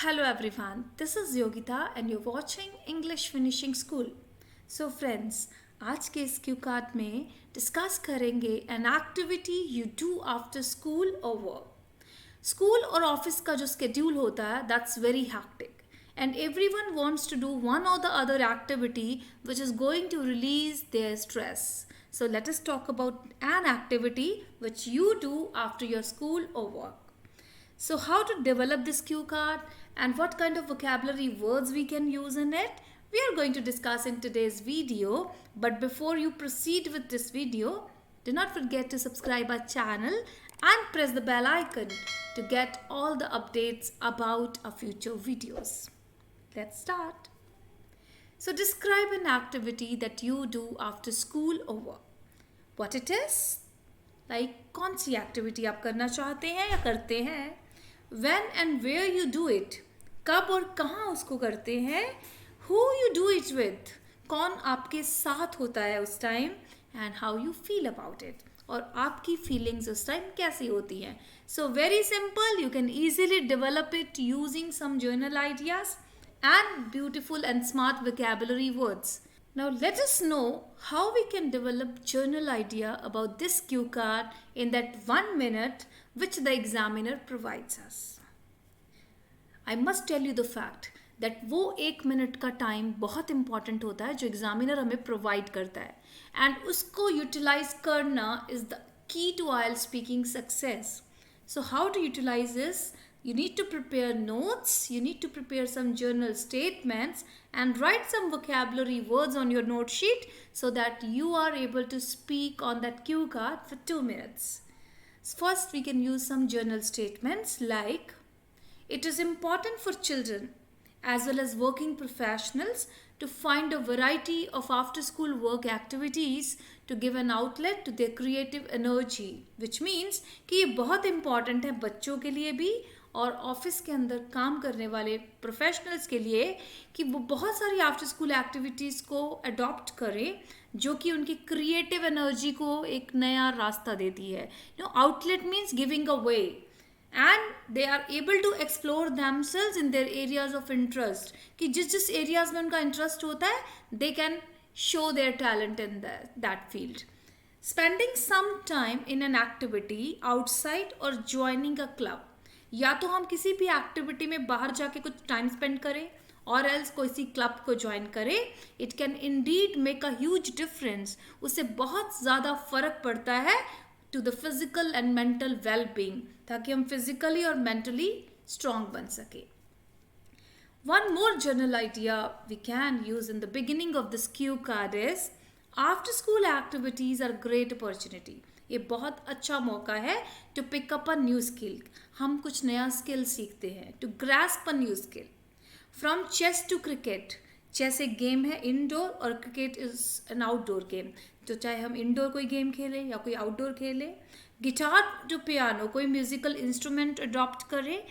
Hello everyone, this is Yogita and you're watching English Finishing School. So friends, आज के इस Q card में discuss करेंगे an activity you do after school और work. School और office का जो स्केड्यूल होता है that's very hectic and everyone wants to do one or the other activity which is going to release their stress. So let us talk about an activity which you do after your school or work. So how to develop this cue card and what kind of vocabulary words we can use in it, we are going to discuss in today's video. But before you proceed with this video, do not forget to subscribe our channel and press the bell icon to get all the updates about our future videos. Let's start. So describe an activity that you do after school or work. What it is? Like कौन सी activity आप करना चाहते हैं या करते हैं. When and where you do it, कब और कहाँ उसको करते हैं. Who you do it with, कौन आपके साथ होता है उस time. And how you feel about it, और आपकी फीलिंग्स उस टाइम कैसी होती हैं. So very simple, you can easily develop it using some journal ideas and beautiful and smart vocabulary words. Now let us know how we can develop journal idea about this cue card in that 1 minute which the examiner provides us. I must tell you the fact that वो 1 minute का time बहुत important होता है जो examiner हमें provide करता है and उसको यूटिलाइज करना is the key to I'll speaking success. So how to utilize this? You need to prepare notes, you need to prepare some journal statements and write some vocabulary words on your note sheet so that you are able to speak on that cue card for 2 minutes. First, we can use some journal statements like, it is important for children as well as working professionals to find a variety of after school work activities to give an outlet to their creative energy, which means कि ये बहुत important है बच्चों के लिए भी और office के अंदर काम करने वाले प्रोफेशनल्स के लिए कि वो बहुत सारी आफ्टर स्कूल एक्टिविटीज़ को अडॉप्ट करें जो कि उनकी क्रिएटिव एनर्जी को एक नया रास्ता देती है. Outlet means giving a way and they are able to explore themselves in their areas of interest कि जिस जिस एरियाज में उनका इंटरेस्ट होता है they can show their talent in that field. Spending some time in an activity outside और joining a club, या तो हम किसी भी एक्टिविटी में बाहर जाके कुछ टाइम स्पेंड करें और एल्स किसी क्लब को ज्वाइन करें. It can indeed make a huge difference. उससे बहुत ज़्यादा फर्क पड़ता है to the physical and mental well being, ताकि हम फिजिकली और मेंटली स्ट्रांग बन सके. One more journal idea we can use in the beginning of this cue card is, after school activities are great opportunity. ये बहुत अच्छा मौका है to pick up a new skill. हम कुछ नया स्किल सीखते हैं. To grasp a new skill. From chess to cricket. Chess एक गेम है इंडोर और cricket is an outdoor game. तो चाहे हम इंडोर कोई गेम खेलें या कोई आउटडोर खेलें. गिटार टू पियानो, कोई म्यूजिकल इंस्ट्रूमेंट अडॉप्ट करें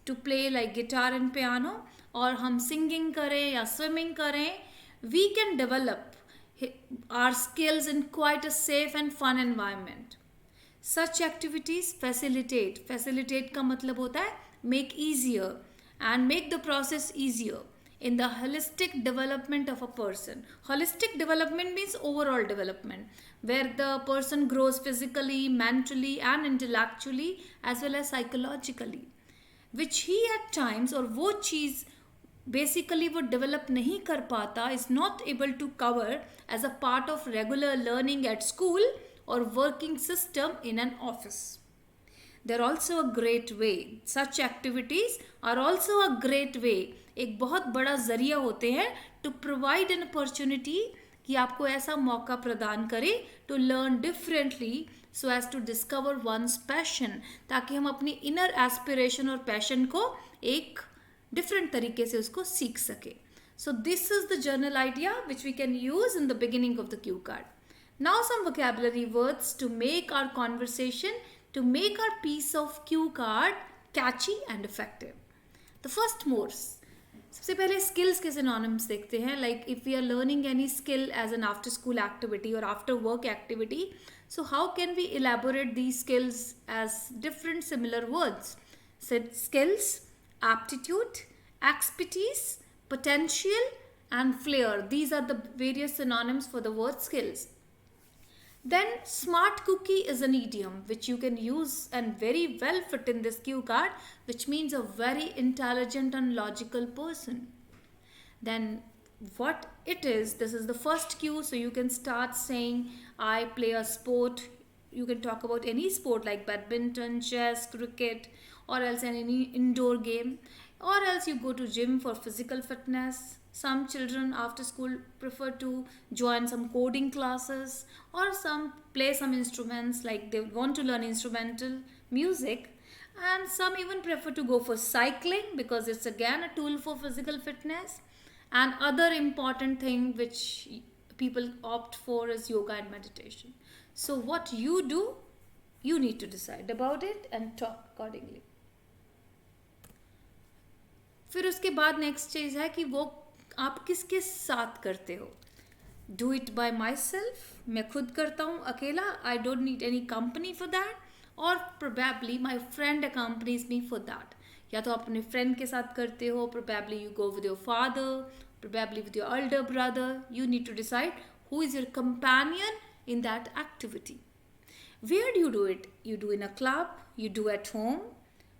to play like guitar and piano, और हम सिंगिंग करें या स्विमिंग करें. We can develop our skills in quite a safe and fun environment. Such activities facilitate का मतलब होता है make easier and make the process easier in the holistic development of a person. Holistic development means overall development where the person grows physically, mentally and intellectually as well as psychologically, which he at times, और वो चीज़ basically वो develop नहीं कर पाता, is not able to cover as a part of regular learning at school और working system in an office. There also a great way, such activities are also a great way, एक बहुत बड़ा जरिया होते हैं टू प्रोवाइड एन अपॉर्चुनिटी कि आपको ऐसा मौका प्रदान करे to learn differently so as to discover one's passion, ताकि हम अपनी इनर एस्पिरेशन और पैशन को एक डिफरेंट तरीके से उसको सीख सके. So this is the general idea which we can use in the beginning of the cue card. Now some vocabulary words to make our conversation, to make our piece of cue card catchy and effective. The first मोर्स, सबसे पहले skills के synonyms देखते हैं. Like if we are learning any skill as an after school activity और after work activity, so how can we elaborate these skills as different similar words. Skills, aptitude, Expertise, potential, and flair. These are the various synonyms for the word skills. Then smart cookie is an idiom which you can use and very well fit in this cue card, which means a very intelligent and logical person. Then what it is, this is the first cue, so you can start saying I play a sport. You can talk about any sport like badminton, chess, cricket, or else any indoor game, or else you go to gym for physical fitness. Some children after school prefer to join some coding classes, or some play some instruments like they want to learn instrumental music, and some even prefer to go for cycling because it's again a tool for physical fitness. And other important thing which people opt for is yoga and meditation. So what you do, you need to decide about it and talk accordingly. फिर उसके बाद next चीज़ है कि वो आप किसके साथ करते हो. Do it by myself, मैं खुद करता हूँ अकेला. I don't need any company for that. और probably my friend accompanies me for that. या तो अपने फ्रेंड के साथ करते हो, probably you go with your father, probably with your elder brother. You need to decide who is your companion in that activity. Where do you do it? You do in a club, you do at home,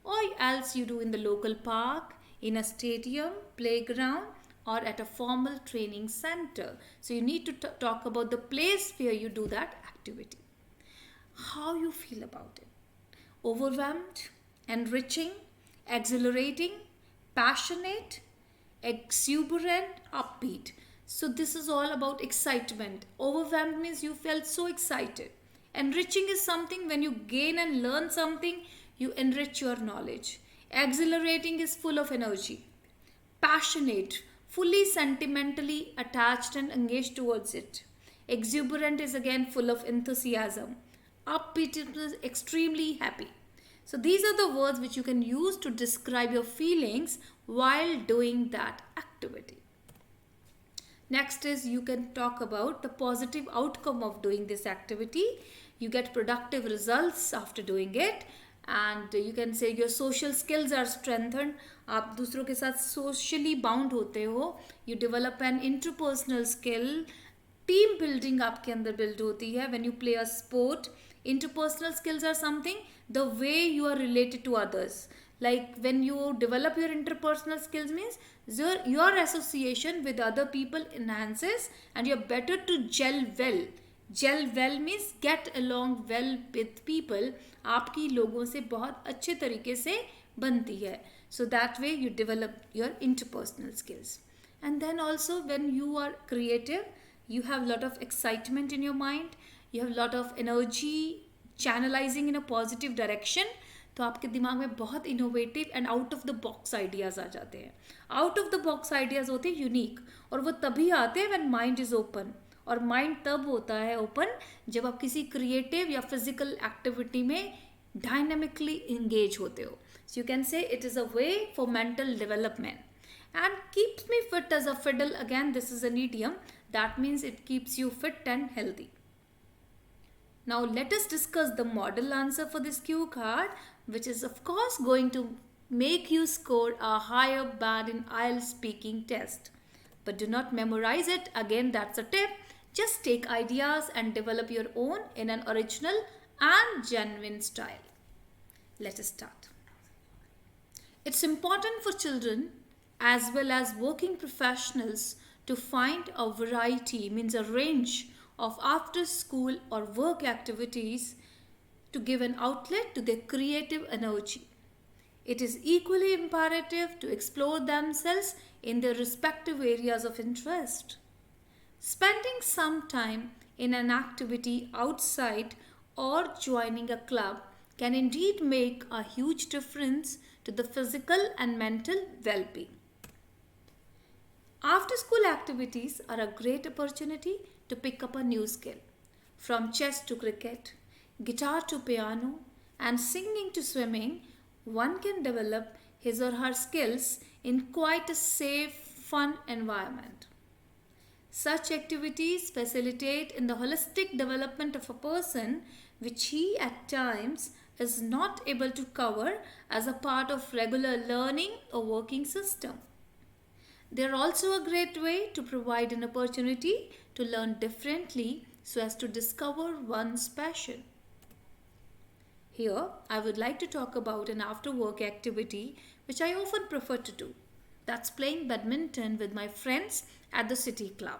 or else you do in the local park, in a stadium, playground, or at a formal training center. So you need to talk about the place where you do that activity. How you feel about it? Overwhelmed, enriching, exhilarating, passionate, exuberant, upbeat. So this is all about excitement. Overwhelmed means you felt so excited. Enriching is something when you gain and learn something, you enrich your knowledge. Exhilarating is full of energy. Passionate, fully sentimentally attached and engaged towards it. Exuberant is again full of enthusiasm. Upbeat is extremely happy. So these are the words which you can use to describe your feelings while doing that activity. Next is you can talk about the positive outcome of doing this activity. You get productive results after doing it, and you can say your social skills are strengthened. आप दूसरों के साथ socially bound होते हो. You develop an interpersonal skill. Team building आपके अंदर build होती है when you play a sport. Interpersonal skills are something the way you are related to others. Like when you develop your interpersonal skills means your association with other people enhances and you're better to gel well. Gel well means get along well with people. आपकी लोगों से बहुत अच्छे तरीके से बनती है. So that way you develop your interpersonal skills. And then also when you are creative, you have a lot of excitement in your mind. You have a lot of energy channelizing in a positive direction. तो आपके दिमाग में बहुत innovative and out of the box ideas आ जाते हैं. Out of the box ideas होते हैं यूनिक, और वो तभी आते हैं व्हेन माइंड इज़ ओपन. और माइंड तब होता है ओपन जब आप किसी क्रिएटिव या फिजिकल एक्टिविटी में डायनामिकली इंगेज होते हो. So you can say it is a way for mental development. And keeps me fit as a fiddle. Again this is an idiom that means it keeps you fit and healthy. Now let us discuss the model answer for this cue card, which is of course going to make you score a higher band in IELTS speaking test. But do not memorize it. Again, that's a tip. Just take ideas and develop your own in an original and genuine style. Let us start. It's important for children as well as working professionals to find a variety, means a range of after school or work activities to give an outlet to their creative energy. It is equally imperative to explore themselves in their respective areas of interest. Spending some time in an activity outside or joining a club can indeed make a huge difference to the physical and mental well-being. After-school activities are a great opportunity to pick up a new skill. From chess to cricket, guitar to piano, and singing to swimming, one can develop his or her skills in quite a safe, fun environment. Such activities facilitate in the holistic development of a person, which he at times is not able to cover as a part of regular learning or working system. They are also a great way to provide an opportunity to learn differently so as to discover one's passion. Here, I would like to talk about an after work activity which I often prefer to do. That's playing badminton with my friends at the city club.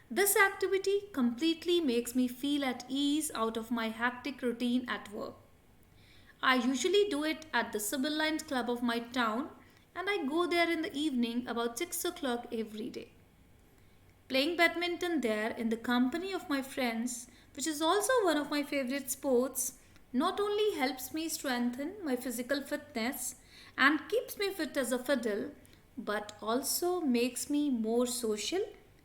This activity completely makes me feel at ease out of my hectic routine at work. I usually do it at the Civil Lines Club of my town, and I go there in the evening about 6 o'clock every day. Playing badminton there in the company of my friends, which is also one of my favorite sports, not only helps me strengthen my physical fitness and keeps me fit as a fiddle, but also makes me more social,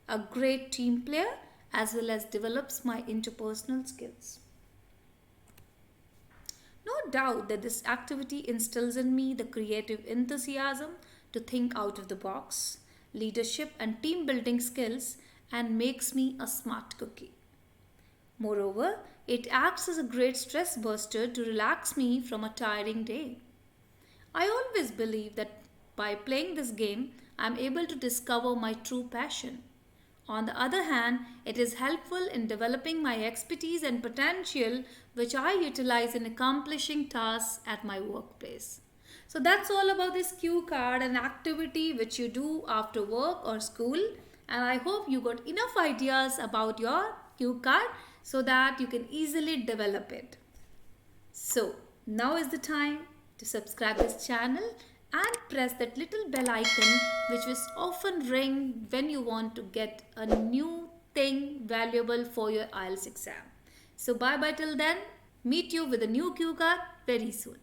a great team player, as well as develops my interpersonal skills. No doubt that this activity instills in me the creative enthusiasm to think out of the box, leadership and team building skills, and makes me a smart cookie. Moreover, it acts as a great stress buster to relax me from a tiring day. I always believe that by playing this game, I am able to discover my true passion. On the other hand, it is helpful in developing my expertise and potential, which I utilize in accomplishing tasks at my workplace. So that's all about this cue card, an activity which you do after work or school. And I hope you got enough ideas about your cue card so that you can easily develop it. So now is the time to subscribe this channel and press that little bell icon which will often ring when you want to get a new thing valuable for your IELTS exam. So bye bye till then. Meet you with a new cue card very soon.